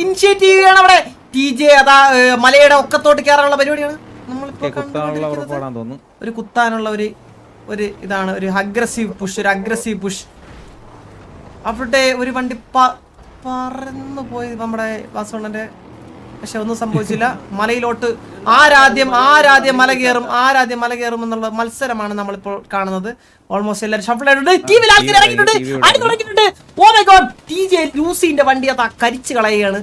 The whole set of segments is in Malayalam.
ഇനിഷ്യേറ്റ് ചെയ്യുകയാണ് അവിടെ. TJ അതാ മലയുടെ ഒക്കത്തോട്ട് കയറാനുള്ള പരിപാടിയാണ് നമ്മളിപ്പോ. ഒരു കുത്താനുള്ള ഒരു ഇതാണ്, ഒരു അഗ്രസീവ് പുഷ്. അവിടെ ഒരു വണ്ടി പറന്നു പോയി നമ്മുടെ വാസവണ്ണന്റെ. പക്ഷെ ഒന്നും സംഭവിച്ചില്ല. മലയിലോട്ട് ആരാദ്യം മല കയറും എന്നുള്ള മത്സരമാണ് നമ്മളിപ്പോൾ കാണുന്നത്. ഓൾമോസ്റ്റ് എല്ലാവരും ഷഫിൾ ആയിട്ടുണ്ട്. ടീമിൽ ആൾക്കാർ ഇറങ്ങിയിട്ടുണ്ട്. ഓ മൈ ഗോഡ്, TJ ലൂസിന്റെ വണ്ടി അത് കരിച്ചു കളയുകയാണ്.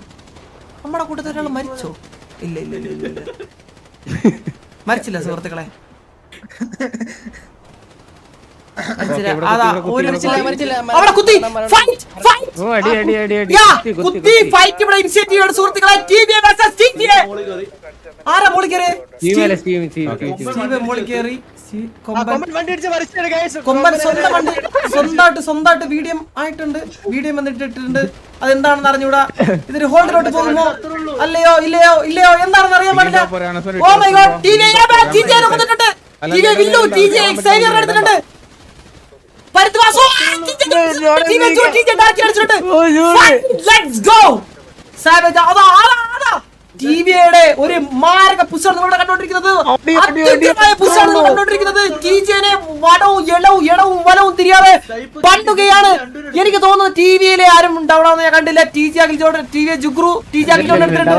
നമ്മുടെ കൂട്ടത്തിൽ ഒരാൾ മരിച്ചോ? ഇല്ല മരിച്ചില്ല സുഹൃത്തുക്കളെ. ആരാ മോളി കയറി? കൊമ്പൻ സ്വന്തമായിട്ട് വീഡിയോ വന്നിട്ടിട്ടുണ്ട്. അതെന്താണെന്ന് അറിഞ്ഞൂടാ. ഇതൊരു ഹോൾഡിലോട്ട് പോകുമോ അല്ലയോ ഇല്ലയോ എന്താണെന്ന് അറിയാൻ പാടില്ല. ഓ മൈ ഗോഡ്, എടുത്തിട്ടുണ്ട്. ടിവിയുടെ ഒരു മാരക പുസ്തകം നമ്മൾ കണ്ടോണ്ടിരിക്കുന്നത്. TJനെ വടവും വലവും തിരിയാതെ പണ്ടുകയാണ്. എനിക്ക് തോന്നുന്നു TVയിലെ ആരും ഉണ്ടാവണമെന്ന് ഞാൻ കണ്ടില്ല. TJ ജുഗ്രു എടുത്തിട്ടുണ്ട്.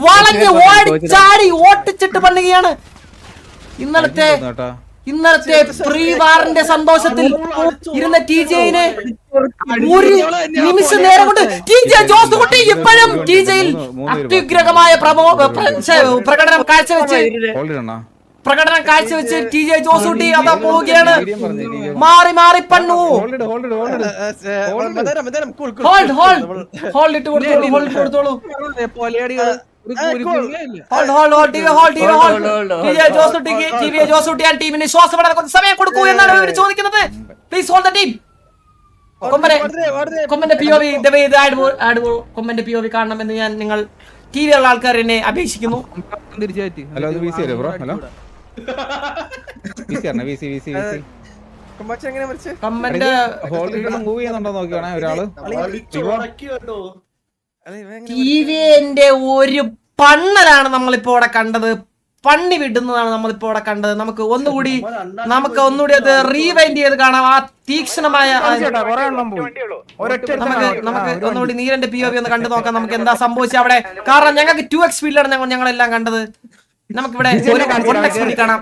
വളഞ്ഞ് ഓടിച്ചാടി ഓട്ടിച്ചിട്ട് പണ്ടുകയാണ്. ഇന്നലത്തെ പ്രീ വാറിന്റെ സന്തോഷത്തിൽ ഇരുന്ന TJനെ ഒരു നിമിഷ നേരം കൊണ്ട് TJ ജോസുകുട്ടി ഇപ്പോഴും TJയിൽ അത്യുഗ്രഹമായ പ്രകടനം കാഴ്ചവെച്ച് TJ ജോസുകുട്ടി അതാ പോവുകയാണ്. മാറി പണ്ണു. ഹോൾഡ് ഇട്ട് കൊടുത്തോളൂ. ടീമിന് ശ്വാസപ്പെടാൻ കുറച്ച് സമയം കൊടുക്കൂ എന്നാണ് ഇവർ ചോദിക്കുന്നത്. Please hold the team. കൊമ്പന്റെ POV കാണണമെന്ന് ഞാൻ നിങ്ങൾ TV ഉള്ള ആൾക്കാർ എന്നെ അപേക്ഷിക്കുന്നു. TVന്റെ ഒരു പണ്ണലാണ് നമ്മളിപ്പോ അവിടെ കണ്ടത്. പണ്ണി വിടുന്നതാണ് നമ്മളിപ്പോ അവിടെ കണ്ടത്. നമുക്ക് ഒന്നുകൂടി അത് റീവൈൻഡ് ചെയ്ത് കാണാം. ആ തീക്ഷ്ണമായ നമുക്ക് ഒന്നുകൂടി നീരന്റെ POV ഒന്ന് കണ്ടു നോക്കാം. നമുക്ക് എന്താ സംഭവിച്ചത് അവിടെ. കാരണം ഞങ്ങൾക്ക് 2x സ്പീഡിലാണ് ഞങ്ങളെല്ലാം കണ്ടത്. നമുക്കിവിടെ കാണാം.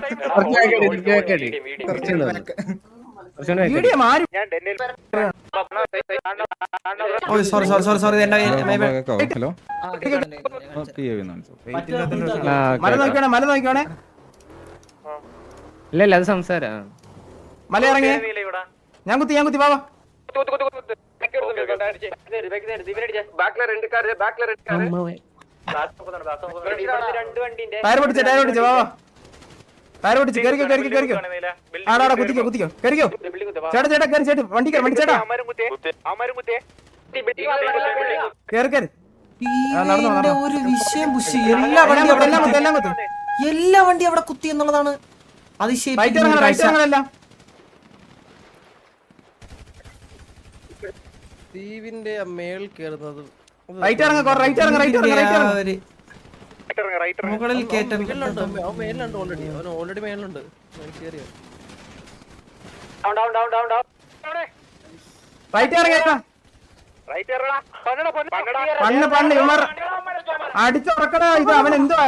സോറി ഇല്ല അത് സംസാരം. മല ഇറങ്ങിയ ഞാൻ കുത്തി വാ. ടയർ പൊട്ടിച്ച വാ. ടയർ പൊട്ടിച്ച് കേറിക്കോ. ആടാ കുത്തിക്കോ ചേട്ടാ കേറി വണ്ടി ചേട്ടാ കേറി. ഒരു വിഷയം പുഷ് എല്ലാ വണ്ടി അവിടെ കുത്തി എന്നുള്ളതാണ് അതിശയം. ദ്വീപിന്റെ മേൽ കേറുന്നത് മുകളിൽ കേട്ട ഓൾറെഡി മേലുണ്ട്. അടിച്ചുറക്കടാ ഇത്. അവൻ എന്തുവാ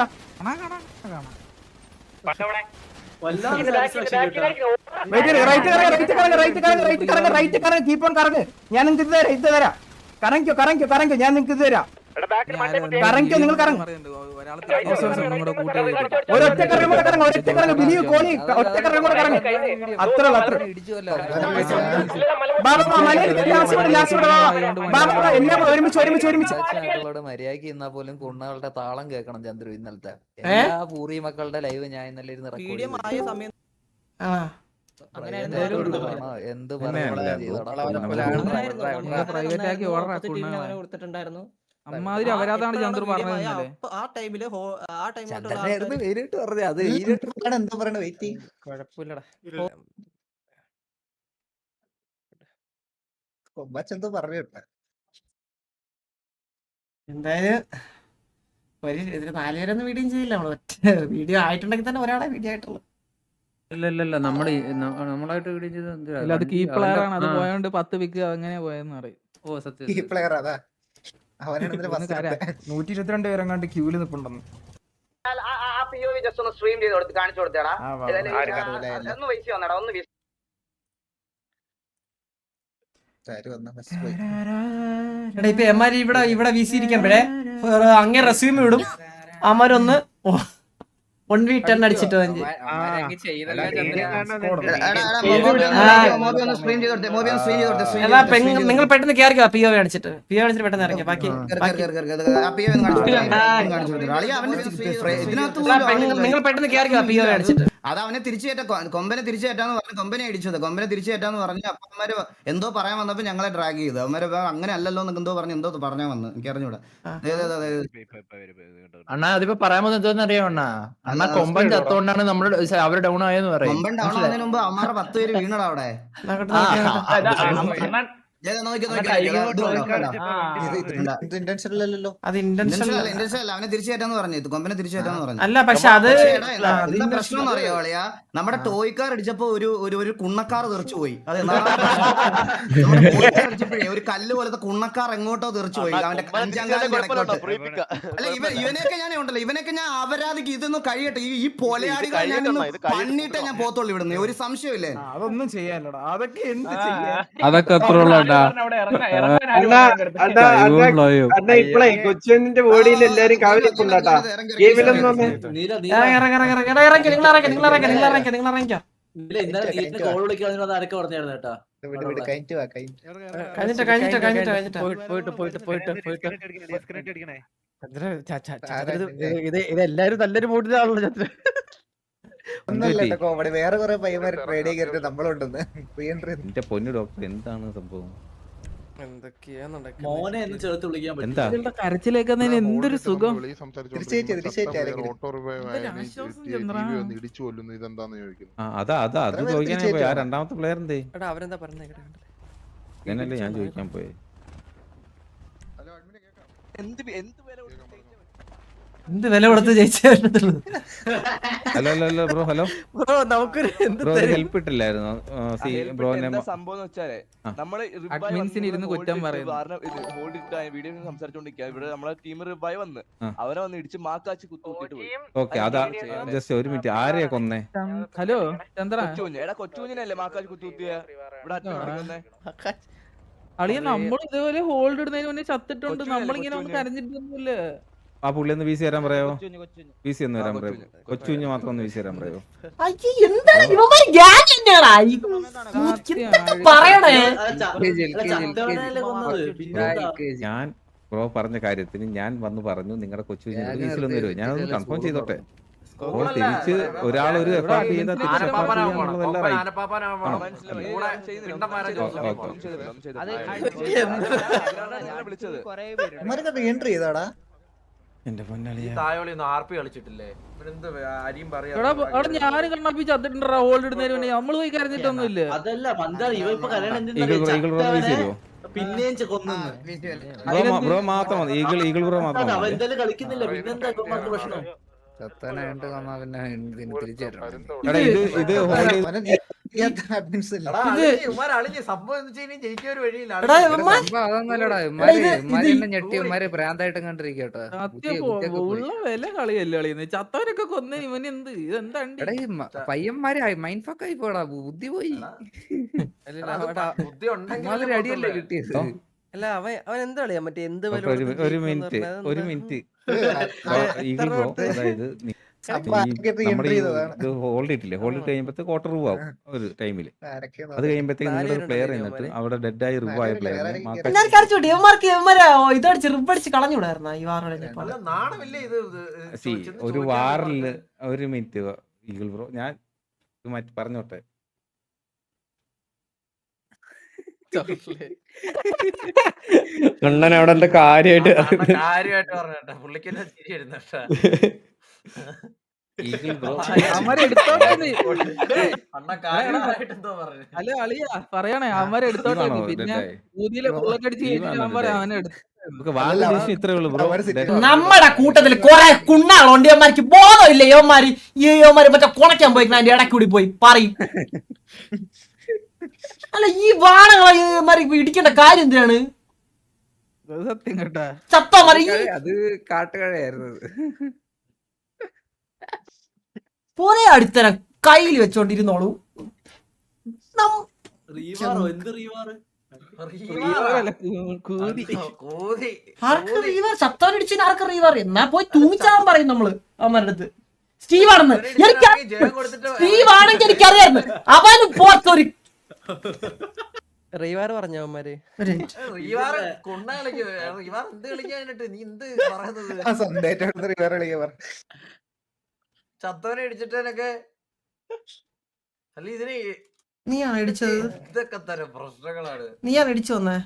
കീപ്പ് ഓൺ കറങ്ങ്. ഞാൻ നിങ്ങൾക്ക് ഇത് തരാം. കറങ്ങിക്കോ ഞാൻ നിങ്ങൾക്ക് ഇത് തരാം. കറങ്ങിക്കോ നിങ്ങൾ കറങ്ങ്. ഒരൊറ്റ കറങ്ങ് ബിലീവ് കോണി. ഒറ്റ കറങ്ങും കൂടെ കറങ്ങ്. അത്ര എല്ലാം ഒരുമിച്ച് മര്യാദക്ക് ഇന്നാ പോലും കുണ്ണകളുടെ താളം കേൾക്കണം. ചന്ദ്രു ഇന്നലത്തെ എല്ലാ പൂറി മക്കളുടെ ലൈവ് ഞാൻ ഇന്നലെ ഇരുന്ന് എന്ത് കൊടുത്തിട്ടുണ്ടായിരുന്നു. അമ്മാതിരി അപരാധാണ് ചന്ദ്രു പറഞ്ഞത്. ആ ടൈമില് നേരിട്ട് പറഞ്ഞത്. അത് എന്താ പറയണ വെയിറ്റ് കുഴപ്പമില്ലടാ. കൊമ്പച്ചെന്തോ പറഞ്ഞു. എന്തായാലും ഇതിന് 4 പേരൊന്നും വീഡിയോ ചെയ്യില്ല നമ്മള്. വീഡിയോ ആയിട്ടുണ്ടെങ്കിൽ തന്നെ ഒരാളെ വീഡിയോ ആയിട്ടുള്ളൂ. ഇല്ല നമ്മളായിട്ട് വീഡിയോ ചെയ്ത് ഇല്ല അത് കീ പ്ലെയർ ആണ്, അത് പോയോണ്ട് 10 വിക്ക് അങ്ങനെ പോയെന്ന് പറയും. ഓ സത്യം ഈ പ്ലെയർ അതാ അവനാണ് 122 പേരെങ്ങാണ്ട് ക്യൂല് നിൽപ്പുണ്ടെന്ന്. സ്ട്രീം ചെയ്ത് കാണിച്ചു കൊടുത്തേടാ. ആ, വാ, ഒന്ന് വയസ്സ് വന്നടാ, ഒന്ന് എടാ ഇപ്പൊ എമാര് ഇവിടെ വീശിയിരിക്കുമ്പോഴേ അങ്ങനെ റെസ്യൂം ഇടും. അമാരൊന്ന് 1v10 അടിച്ചിട്ട് നിങ്ങൾ പെട്ടെന്ന് കയറിക്കോ. POV കാണിച്ചിട്ട് പെട്ടെന്ന് ഇറങ്ങിയ ബാക്കി നിങ്ങൾ പെട്ടെന്ന് കയറിക്കോ. POV കാണിച്ചിട്ട് അത് അവനെ തിരിച്ചു കയറ്റാ, കൊമ്പനെ തിരിച്ചു കയറ്റാന്ന് പറഞ്ഞു. കൊമ്പനെ ഇടിച്ചത്, കൊമ്പനെ തിരിച്ചു കയറ്റാന്ന് പറഞ്ഞു. അപ്പൊ അവന്മാര് എന്തോ പറയാൻ വന്നപ്പോ ഞങ്ങളെ ഡ്രാഗ് ചെയ്തു. അവന്മാര് അങ്ങനെ അല്ലല്ലോ എന്നൊക്കെ എന്തോ പറഞ്ഞാൽ വന്നു. എനിക്ക് അറിഞ്ഞൂടാ. അണ്ണാ അതിപ്പോ പറയാൻ പോകുന്നത് എന്താന്ന് അറിയാം അണ്ണാ. അണ്ണാ കൊമ്പൻ ചത്തോണ്ടാണ് നമ്മള് അവര് ഡൗൺ ആയെന്ന് പറയും. കൊമ്പൻ ഡൗൺ ആവുന്നതിന് മുമ്പ് അവന്മാരുടെ 10 പേര് വീണടാ അവിടെ. അവനെ തിരിച്ചു കയറ്റാന്ന് പറഞ്ഞു, കൊമ്പനെ തിരിച്ചു കയറ്റാന്ന് പറഞ്ഞു. അല്ല പക്ഷെ അത് എന്താ പ്രശ്നം എന്ന് അറിയോ അളിയാ? നമ്മുടെ ടോയ്ക്കാർ അടിച്ചപ്പോ ഒരു കുണ്ണക്കാർ തെറിച്ചു പോയി. അടിച്ചപ്പോഴേ ഒരു കല്ല് പോലത്തെ കുണ്ണക്കാർ എങ്ങോട്ടോ തെറിച്ചു പോയി. അവന്റെ 5ാം കാലം കിടക്കോട്ട്. അല്ല ഇവനെയൊക്കെ ഞാൻ അപരാധിക്ക് ഇതൊന്നും കഴിയട്ടെ. ഈ പൊലയാടികളെ ഞാൻ പണിയിട്ടേ ഞാൻ പോത്തുള്ളൂ ഇവിടുന്ന്. ഒരു സംശയമില്ലേ? അതൊന്നും ചെയ്യാനില്ലടാ, അതൊക്കെ എന്ത് ചെയ്യാൻ. അതൊക്കെ അത്ര ഇപ്പളേ കൊച്ചുവിന്റെ ബോഡിയിൽ എല്ലാരും കാവലിക്കുണ്ടാട്ടാ ഗെയിമിലൊന്നും വന്നേ. ഇതെല്ലാരും നല്ലൊരു മൂഡിലാണല്ലോ ചന്ദ്ര. ഒന്നല്ല കോമഡി, വേറെ കുറെ പയ്യന്മാർ റേഡിയോ കയറിട്ട് നമ്മളുണ്ടെന്ന്. എന്റെ പൊന്നു ഡോക്ടർ എന്താണ് സംഭവം? മോനെ എന്ന് ചേർത്ത് വിളിക്കാൻ പറ്റും. എന്താ കരച്ചിലേക്കുന്നതിന് എന്തൊരു സുഖം. അത് ചോദിക്കാനേ പോയി. ആ രണ്ടാമത്തെ പ്ലെയർ എന്തേ? എടാ അവരെന്താ പറഞ്ഞേ? അങ്ങനല്ലേ ഞാൻ ചോദിക്കാൻ പോയി. എന്ത് വില കൊടുത്ത് ജയിച്ചു. ഹലോ ബ്രോ, ഹലോ നമുക്കൊരു ബ്രോ ഹെൽപ്പ് ഇട്ടില്ലായിരുന്നു ബ്രോനെ. സംഭവം വെച്ചാലേ നമ്മള് അഡ്മിൻസിന് ഇരുന്ന് കുറ്റം പറയുന്നു. വീഡിയോ സംസാരിച്ചോണ്ടിരിക്കുക. ഇവിടെ നമ്മളെ ടീം റിബായ് വന്ന് അവരെ വന്ന് ഇടിച്ച് മാക്കാച്ച് കുത്തിട്ട് പോയി. ഓക്കെ അതാ ജസ്റ്റ് ഒരു മിനിറ്റ്. ആരെയാ കൊന്നേ? ഹലോ ചന്ദ്ര, കൊച്ചുകുഞ്ഞിനല്ലേ മാക്കാച്ച് കുത്തിയ ഇവിടെ അറ്റേ അളിയ നമ്മൾ ഇതേപോലെ ഹോൾഡ് ഇടുന്നതിന് മുന്നേ ചത്തിട്ടുണ്ട്. നമ്മളിങ്ങനെ ഒന്ന് കരഞ്ഞിട്ടൊന്നുമില്ല. ആ പുള്ളി ഒന്ന് വീശി തരാൻ പറയാമോ? വീശി ഒന്ന് വരാൻ പറയാമോ? കൊച്ചുകുഞ്ഞ് മാത്രം ഒന്ന് വീശി തരാൻ പറയാമോ? ഞാൻ ബ്രോ പറഞ്ഞ കാര്യത്തിന് ഞാൻ വന്ന് പറഞ്ഞു നിങ്ങളുടെ കൊച്ചുകുഞ്ഞ് വീശിലൊന്ന് വരുമോ? ഞാനൊന്ന് കൺഫേം ചെയ്തോട്ടെ. അപ്പോൾ തിരിച്ച് ഒരാളൊരു എഫേർട്ട് ചെയ്ത എൻട്രി ചെയ്താടാ. എന്റെ പൊന്നളിയാ ഞാനും കണ്ണപ്പി ചത്തിട്ടുണ്ടാ ഹോൾഡ് ഇടുന്നതിന് മുന്നേ. നമ്മള് പോയി കരഞ്ഞിട്ടൊന്നുമില്ല. ബ്രോ മാത്രം മതി. ഈഗിൾ ബ്രോ മാത്രം മതി. കളിക്കുന്നില്ല പിന്നെന്താ ചത്തനായിട്ട് വന്നാ പിന്നെ തിരിച്ചു ഇത് അതൊന്നല്ലടാ. ഇമാരെ ഞെട്ടി ഇമാര് ഭ്രാന്തായിട്ട് കണ്ടിരിക്കട്ടോ. ഉള്ള വില കളിയല്ലേ കളിയുന്നത്. ചത്തവരൊക്കെ കൊന്നേ ഇവന് എന്ത് ഇതെന്താ? എടാ ഈ പയ്യന്മാര് മൈൻഡ് ഫക്ക് ആയി പോടാ. ബുദ്ധി പോയി. അടിയല്ലേ കിട്ടിയത്. അല്ല അവൻ എന്താ കളിയാ മറ്റേ എന്ത് ഒരു മിനിറ്റ് ഈഗിൾ ബ്രോ, അതായത് ഇത് ഹോൾഡ് ഇട്ടില്ലേ? ഹോൾഡ് ഇട്ട് കഴിയുമ്പോ ക്വാർട്ടർ റിവ് ആവും ഒരു ടൈമില്. അത് കഴിയുമ്പോഴത്തേക്ക് നിങ്ങളുടെ പ്ലെയർ എന്നിട്ട് അവിടെ ഡെഡ് ആയി റിവ് ആയ പ്ലെയറിനെ ഇതടിച്ച് റിബടിച്ച് കളഞ്ഞൂടായിരുന്ന ഈ ഒരു വാറില്. ഒരു മിനിറ്റ് ഈഗിൾ ബ്രോ, ഞാൻ മാറ്റി പറഞ്ഞോട്ടെ. കണ്ണൻ അവിടെ എന്താ കാര്യമായിട്ട് ഈഗിൾ ബ്രോ അല്ല അളിയ പറയണേ അവന്മാരെ എടുത്തോട്ടെ. പിന്നെ ഊതിയിലെ ബുള്ളറ്റ് അടിച്ച് അവനെ വാല്യൂഷൻ ഇത്രേ ഉള്ളൂ ബ്രോ. നമ്മുടെ കൂട്ടത്തിൽ കുറെ കുണ്ണാളുണ്ട്. യവന്മാർക്ക് ബോധമില്ല. യവന്മാര് മറ്റേ കുണയ്ക്കാൻ പോയി അതിന്റെ ഇടയ്ക്ക് കൂടി പോയി പറയും. അല്ല ഈ വാണങ്ങളെ ഇടിക്കേണ്ട കാര്യം എന്തിനാണ്? സത്യം കേട്ടാ. ചത്തോമാരി അത് കാട്ടുകഴയായിരുന്നു. പോരെ അടുത്തരം കയ്യിൽ വെച്ചോണ്ടിരുന്നോളൂ. ചത്തോനടിച്ചിന് ആർക്ക് റീവർ? എന്നാ പോയി തൂങ്ങിച്ചാൻ പറയും നമ്മള് അവന്മാരുടെ അടുത്ത്. സ്റ്റീവ് ആണെന്ന് സ്റ്റീവ് ആണെങ്കിൽ എനിക്കറിയായിരുന്നു. അവന് പോർത്തൊരു റീവാർ പറഞ്ഞ അവന്മാര് ചത്തോനെ ഇടിച്ചിട്ടൊക്കെ അല്ല ഇതിന് നീയാണ് ഇടിച്ചത്. ഇതൊക്കെ തരം പ്രശ്നങ്ങളാണ്. നീയാണ് ഇടിച്ചു വന്നേ.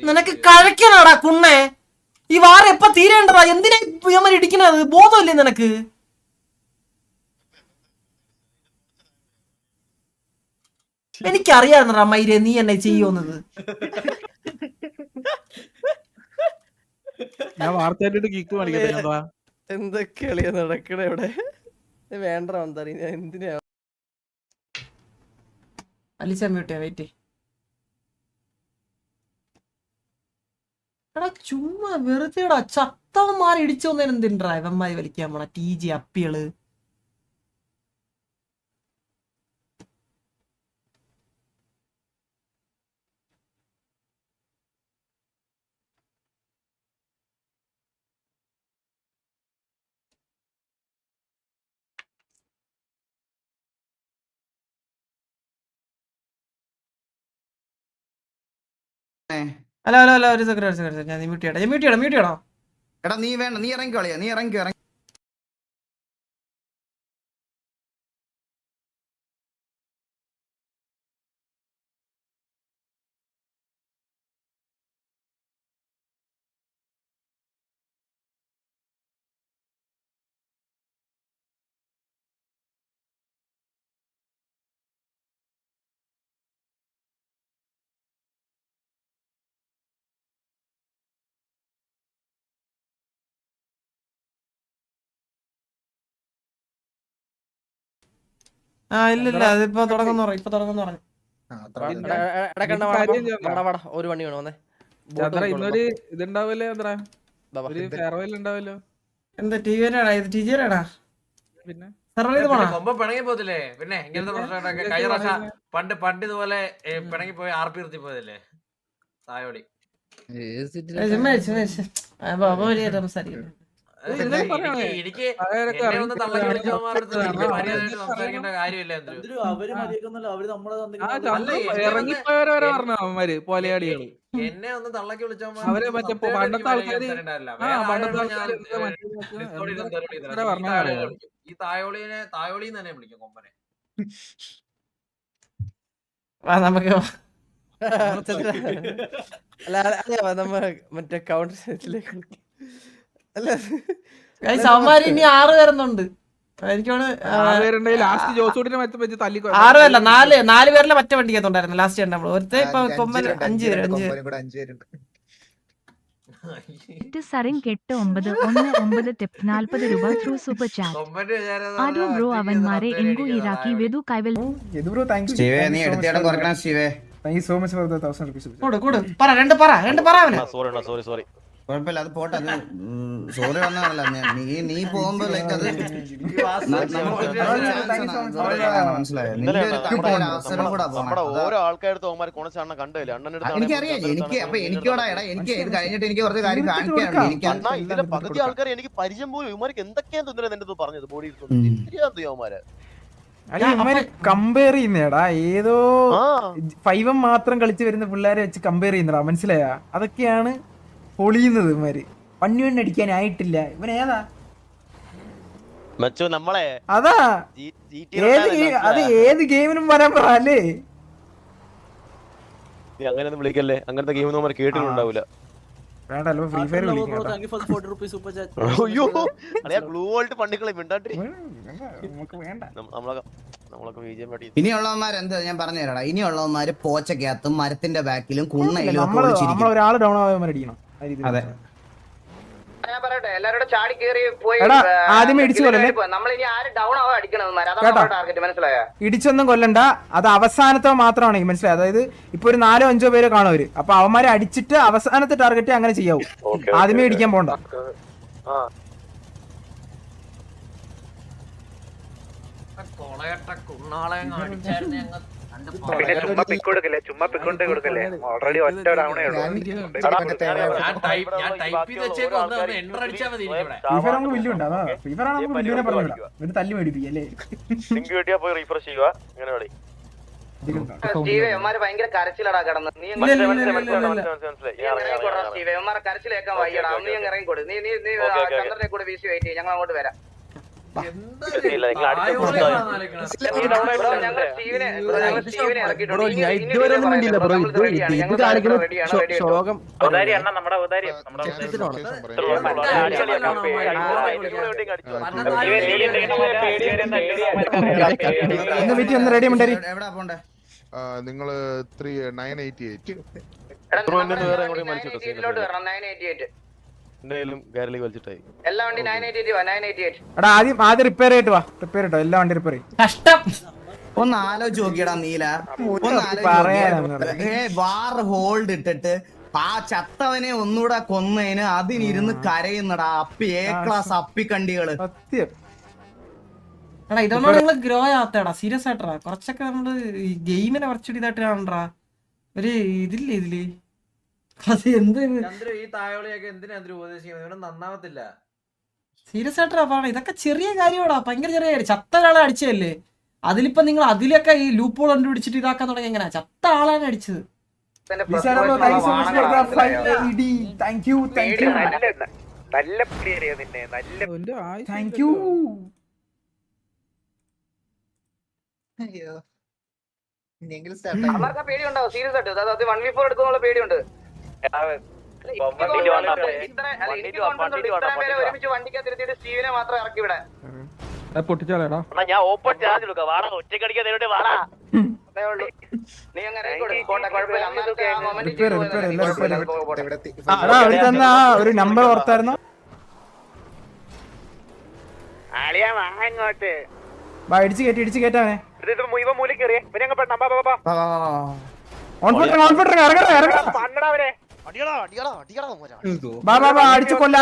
നിനക്ക് കഴിക്കണടാ കുണ്ണേ. ഈ വാര എപ്പ തീരേണ്ടതാ? എന്തിനാ ഇവന്മാർ ഇടിക്കണത്? ബോധമില്ലേ നിനക്ക്? എനിക്കറിയാവുന്നടാ മൈരെ നീ എന്നെ ചെയ്യുന്നത്. ഞാൻ വാർത്തയായിട്ട് കിക്ക് കാണിക്കട്ടെ. എന്തൊക്കെയാ നടക്കണ ഇവിടെ? വേണ്ട എന്താ എന്തിനാ അലിച്ചമ്മ വെയിറ്റ്. എടാ ചുമ്മാ വെറുതെ ചത്തവന്മാരെ ഇടിച്ചു വന്നതിന് എന്തിനാ ഇവന്മാര് വലിക്കാൻ പോണ TG അപ്പികള്? ഹലോ ഹലോ ഹലോ ഒരു സെക്കൻഡ് ഞാൻ മ്യൂട്ട് ചെയ്യണം. എടാ നീ വേണ്ട, നീ ഇറങ്ങിക്കോളിയാ, നീ ഇറങ്ങി. ഇല്ല അതിപ്പോ തുടങ്ങുന്നു പറഞ്ഞു. ഒരു വണ്ടി വേണോ? ഇന്നൊരു ഇതുണ്ടാവല്ലേ ഒരു ഫെയർവെൽ ഉണ്ടാവല്ലോ. എന്താ TG-ടാ? പിന്നെ കൊമ്പ പിണങ്ങി പോകത്തില്ലേ? പിന്നെ ഇങ്ങനത്തെ പ്രശ്നങ്ങളൊക്കെ കഴിഞ്ഞ പ്രാവശ്യം പണ്ട് ഇതുപോലെ പിണങ്ങി പോയി RP നിർത്തി പോയതല്ലേ തായോളി. സംസാരിക്കുന്നു. എനിക്ക് ഒന്ന് തള്ളക്കി സംസാരിക്കേണ്ട കാര്യമില്ല. ഇറങ്ങിപ്പോയവരെ പറഞ്ഞു അവന്മാര് പോലെയാടികള്. എന്നെ ഒന്ന് തള്ളക്കി വിളിച്ചോ. അവരെ മറ്റേ പണ്ടത്തെ ആൾക്കാര് ഈ തായോളിന്ന് തന്നെ വിളിക്കും കൊമ്പനെ. നമുക്ക് മറ്റേ കൗണ്ടർ അവന്മാര് ഇനി 6 വരുന്നുണ്ട്. എനിക്കാണ് 6 അല്ല 4 പേരിലെ മറ്റേ വണ്ടിക്കകത്തുണ്ടായിരുന്നു ലാസ്റ്റ് കണ്ട നമ്മള്. ഒരുത്തേ ഇപ്പൊ 5 പേര്. സറിൻ 8919 ടിപ്പ് 40 രൂപ ത്രൂ സൂപ്പർ ചാറ്റ്. ആരോ ബ്രോ അവന്മാരെ എങ്കു ഇറാക്കി വെതു കൈവൽ. Bro thanks. സ്റ്റീവേ നീ എടുത്തിടം കുറക്കണം സ്റ്റീവേ. Thank you so much for the 1000 rupees. പറ രണ്ട് പറ അവനെ. സോറി കുഴപ്പമില്ല, അത് പോട്ടെ. അത് സോറി പറഞ്ഞല്ല, നീ പോകുമ്പോ ലൈക്ക് അത് മനസ്സിലായോ? നിന്റെ ഒരു അവസരം കൂടെ ഓരോ ആൾക്കാരുടെ കൊണച്ചാണ കണ്ടില്ല അണ്ണൻ. എനിക്കറിയാം. എനിക്കോടാ എനിക്ക് ഇത് കഴിഞ്ഞിട്ട് എനിക്ക് കുറച്ച് കാര്യം കാണിക്കാനുണ്ട്. ഇതിലെ പകുതി ആൾക്കാർ എനിക്ക് പരിചയം പോലും ഇവർക്ക് എന്തൊക്കെയാ തോന്നുന്നത് എന്റെ പറഞ്ഞത് ബോഡി അവന്മാരെ കമ്പയർ ചെയ്യുന്നേടാ. ഏതോ 5 മാത്രം കളിച്ചു വരുന്ന പിള്ളേരെ വെച്ച് കമ്പയർ ചെയ്യുന്നടാ. മനസ്സിലായാ? അതൊക്കെയാണ് പൊളിയുന്നത്. ഇവന്മാര് പണ്ണി അടിക്കാനായിട്ടില്ല. ഇവൻ ഏതാ നമ്മളെ അതാ അത് ഏത് ഗെയിമിനും വരാൻ പറ അല്ലേ? അങ്ങനെ വിളിക്കല്ലേ, അങ്ങനത്തെ ഗെയിം നമ്മൾ കേട്ടിട്ടുണ്ടാവില്ല. വേണ്ടല്ലോ ഫ്രീ ഫയർ വിളിക്കാം. അയ്യോ ഗ്ലൂ വോൾട്ട് പണ്ടിക്കളെ മിണ്ടാണ്ടി നമുക്ക് വേണ്ട. നമ്മളെ ഇനിയുള്ളവന്മാർ എന്താ ഞാൻ പറഞ്ഞു തരാടാ, ഇനിയുള്ളവന്മാര് പോച്ചക്കകത്തും മരത്തിന്റെ ബാക്കിലും കുണ്ണയിലും ഒക്കെ നമ്മൾ ഒളിച്ചിരിക്കും. ഒരാൾ ഡൗൺ ആവാൻ അടിക്കണം അതെ. ഞാൻ പറയട്ടെ, എല്ലാവരോടും ചാടി കേറി പോയി എടാ, ആദ്യമേ ഇടിച്ചു കൊല്ലല്ലേ? നമ്മൾ ഇനി ആരും ഡൗൺ ആവാൻ അടിക്കണം, അതാണ് കേട്ടോ? ടാർഗറ്റ്, മനസ്സിലായോ? ഇടിച്ചൊന്നും കൊല്ലണ്ട, അത് അവസാനത്തെ മാത്രമാണ് മനസ്സിലായി. അതായത് ഇപ്പൊ ഒരു 4-5 പേരെ കാണും അവര്, അപ്പൊ അവന്മാരെ അടിച്ചിട്ട് അവസാനത്തെ ടാർഗറ്റ് അങ്ങനെ ചെയ്യാവൂ. ആദ്യമേ ഇടിക്കാൻ പോണ്ട. കൊളയട്ട കുണ്ണാളെ അടിച്ചായിരുന്നു ഞങ്ങൾ. ചുമ്മാ പിക്ക് കൊടുക്കല്ലേ ഓൾറെഡി ഒറ്റ ഡൗണേ ഉള്ളൂ. ഞാൻ ടൈപ്പ് ചെയ്ത് വെച്ചേക്കും, ഒന്ന് എൻ്റർ അടിച്ചാൽ മതി എനിക്കിവിടെ. ഫ്രീ ഫയർ നമുക്ക് വില്ലുണ്ട്, അതാ ഫ്രീ ഫയർ നമുക്ക് വില്ലുവിനെ പറഞ്ഞു എന്നിട്ട് തല്ലി മേടിപ്പിക്കല്ലേ. സ്റ്റീവേ, ഇവന്മാര് ഭയങ്കര കരച്ചിലടാ കിടന്ന്. നീ സ്റ്റീവേ, ഇവന്മാരെ കരച്ചിലേക്കാൻ വയ്യടാ, നീ അങ്ങ് ഇറങ്ങിക്കൊടു. നീ ചന്ദ്രനെ കൂടെ വീശി വെയിറ്റ് ചെയ്യും, ഞങ്ങൾ അങ്ങോട്ട് വരാം. എവിടാ പോണ്ടേ? നിങ്ങള് 988 ഇതിലോട്ട് വരണം, 988. എല്ലാ വണ്ടി 988 വാ, 988. എടാ ആദ്യം റിപ്പയർ ചെയ്തിട്ട് വാ, റിപ്പയർ ചെയ്തോ, എല്ലാ വണ്ടി റിപ്പയർ ചെയ്യും. കഷ്ടം. ഒന്ന് ആലോചിച്ച് നോക്കിയടാ നീല, വാർ ഹോൾഡ് ഇട്ടിട്ട് ആ ചത്തവനെ ഒന്നുകൂടെ കൊന്നതിന് അതിനിരുന്ന് കരയുന്നടാ അപ്പി എ ക്ലാസ് അപ്പിക്കണ്ടികള്. സത്യം. എടാ ഇതൊന്നും നിങ്ങള് ഗ്രോ ആവത്തേടാ, സീരിയസ് ആയിട്ടാ. കുറച്ചൊക്കെ നമ്മള് ഈ ഗെയിമിനെ കുറച്ചുകൂടി ഇതായിട്ട് കാണണ്ടാ. ഒരു ഇതില്ലേ ഇതില് അത് എന്ത് ചന്ദ്രു, ഈ തായോളിയൊക്കെ എന്തിനാ ഉപദേശിക്കുന്നത്? ഇവനും നന്നാവത്തില്ല. സീരിയസ് ആയിട്ടാ പറയണ. ഇതൊക്കെ ചെറിയ കാര്യമാടാ, ഭയങ്കര ചെറിയ കാര്യം. ചത്ത ഒരാളെ അടിച്ചതല്ലേ, അതിലിപ്പോ നിങ്ങൾ അതിലൊക്കെ ഈ ലൂപ്പ് ഹോൾ കണ്ടുപിടിച്ചിട്ട് ഇതാക്കാൻ തുടങ്ങി. എങ്ങനെയാ ചത്ത ആളാണ് അടിച്ചത്. നല്ല പ്ലെയർ നിന്നെ, നല്ല താങ്ക് യു. അവർക്ക് പേടിയുണ്ടാവും, സീരിയസ് ആയിട്ട്. അത് 1v4 എടുക്കുന്നുള്ള പേടിയുണ്ട്. ഒരുമിച്ച് വണ്ടിക്കകത്തിരുത്തിയിട്ട് സ്റ്റീവിനെ മാത്രം ഇറക്കി വിടാൻ. പൊട്ടിച്ചാലേടാ ഞാൻ ഓപ്പൺ ചാർജ് എടുക്കാം. വാടാ, ഒറ്റക്കടിക്കാൻ വാടാ. നീ അങ്ങനെ കുഴപ്പമില്ല. ഒരു നമ്പർ ഓർത്തായിരുന്നോ? ഇങ്ങോട്ട് ഇടിച്ച് കേറ്റാവേ. മുഴുവൻ മൂലം കയറിയേ.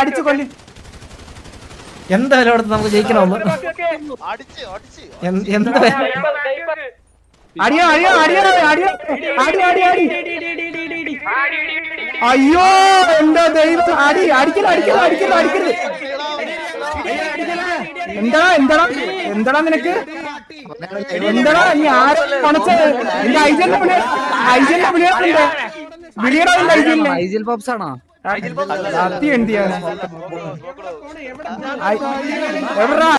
അടിച്ചു കൊല്ല്. എന്തായാലും അടുത്ത് നമുക്ക് ജയിക്കണമെന്ന്. എന്താ അയ്യോ എന്താ ദൈവം, അടിക്കരുത്. എന്താടാ നിനക്ക്? എന്താടാ നീ ആരെ പണച്ചത്? എന്റെ ഐജന്റെ വിളിയടാ, ഐജൽ പോപ്സ് ആണോ? സത്യം എന്തിയാ എവിടാ